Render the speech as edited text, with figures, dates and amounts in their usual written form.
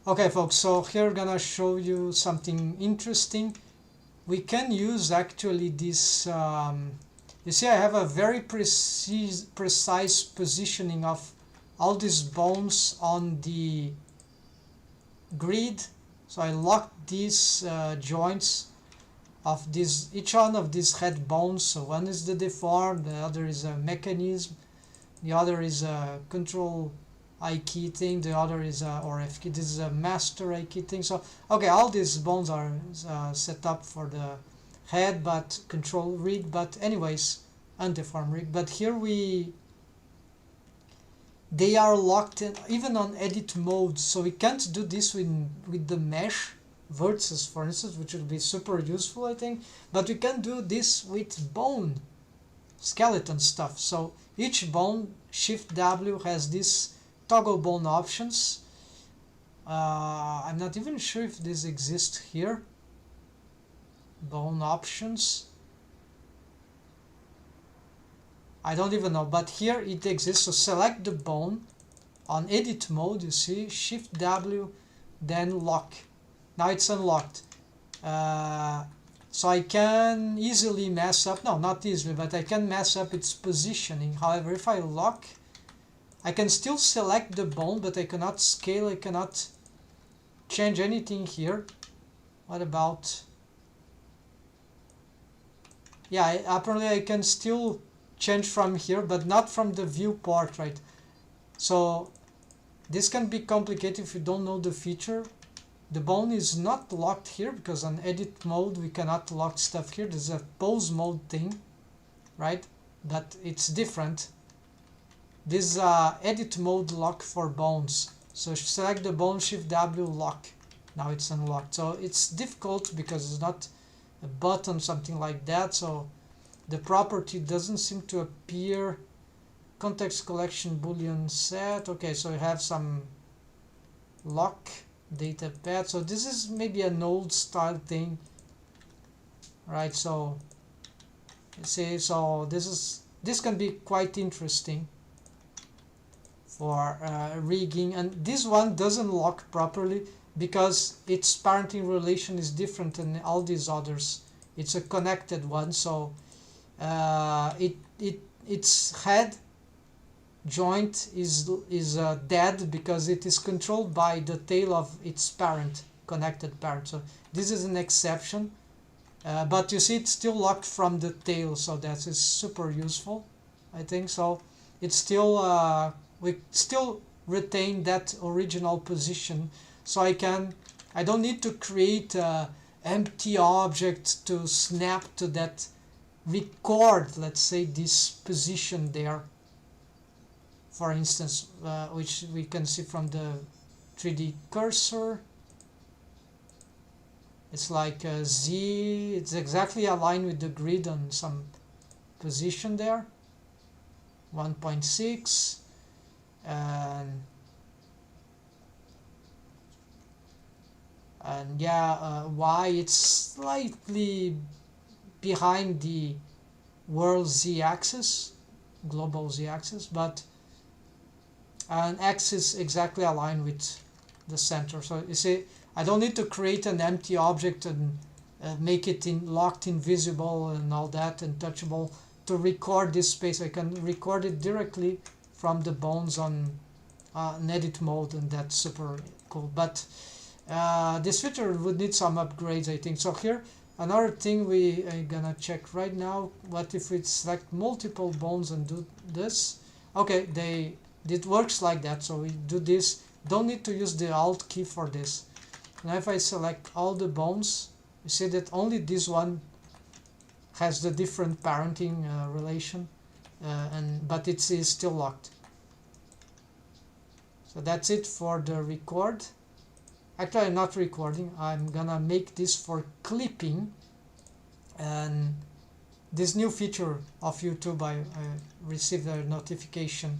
Okay folks, so here gonna show you something interesting. We can use actually this, you see I have a very precise positioning of all these bones on the grid. So I lock these joints of this, each one of these head bones. So one is the deform, the other is a mechanism, the other is a control I key thing, the other is a, or F key, this is a master I key thing. So okay, all these bones are set up for the head but control rig, but anyways, and deform rig. But here they are locked in, even on edit mode, so we can't do this with the mesh vertices, for instance, which would be super useful I think, but we can do this with bone skeleton stuff. So each bone, Shift W, has this toggle bone options. I'm not even sure if this exists here. Bone options, I don't even know, but here it exists. So select the bone on edit mode, you see, Shift W, then lock. Now it's unlocked. So I can easily mess up, no, not easily, but I can mess up its positioning. However, if I lock, I can still select the bone, but I cannot scale, I cannot change anything here. What about, yeah, apparently I can still change from here, but not from the viewport, right? So this can be complicated if you don't know the feature. The bone is not locked here because on edit mode we cannot lock stuff here. There's a pose mode thing, right? But it's different. This is edit mode lock for bones. So select the bone, Shift W, lock. Now it's unlocked. So it's difficult because it's not a button, something like that. So the property doesn't seem to appear. Context collection boolean set. Okay, so you have some lock data pad. So this is maybe an old style thing, right? So you see, so this can be quite interesting for rigging. And this one doesn't lock properly because its parenting relation is different than all these others. It's a connected one, so its head joint is dead because it is controlled by the tail of its parent, connected parent. So this is an exception, but you see it's still locked from the tail, so that is super useful, I think. So it's still we still retain that original position. So I don't need to create a empty object to snap to that record, let's say, this position there, for instance, which we can see from the 3D cursor. It's like a Z, it's exactly aligned with the grid on some position there, 1.6, and yeah, Y, it's slightly behind the world Z-axis, global Z-axis, but an X is exactly aligned with the center. So you see, I don't need to create an empty object and make it locked invisible and all that and touchable to record this space. I can record it directly from the bones on edit mode, and that's super cool. But this feature would need some upgrades, I think. So here, another thing we are gonna check right now. What if we select multiple bones and do this? Okay, it works like that. So we do this. Don't need to use the Alt key for this. Now if I select all the bones, you see that only this one has the different parenting relation, but it is still locked. So that's it for the record. Actually, I'm not recording. I'm gonna make this for clipping, and this new feature of YouTube, I received a notification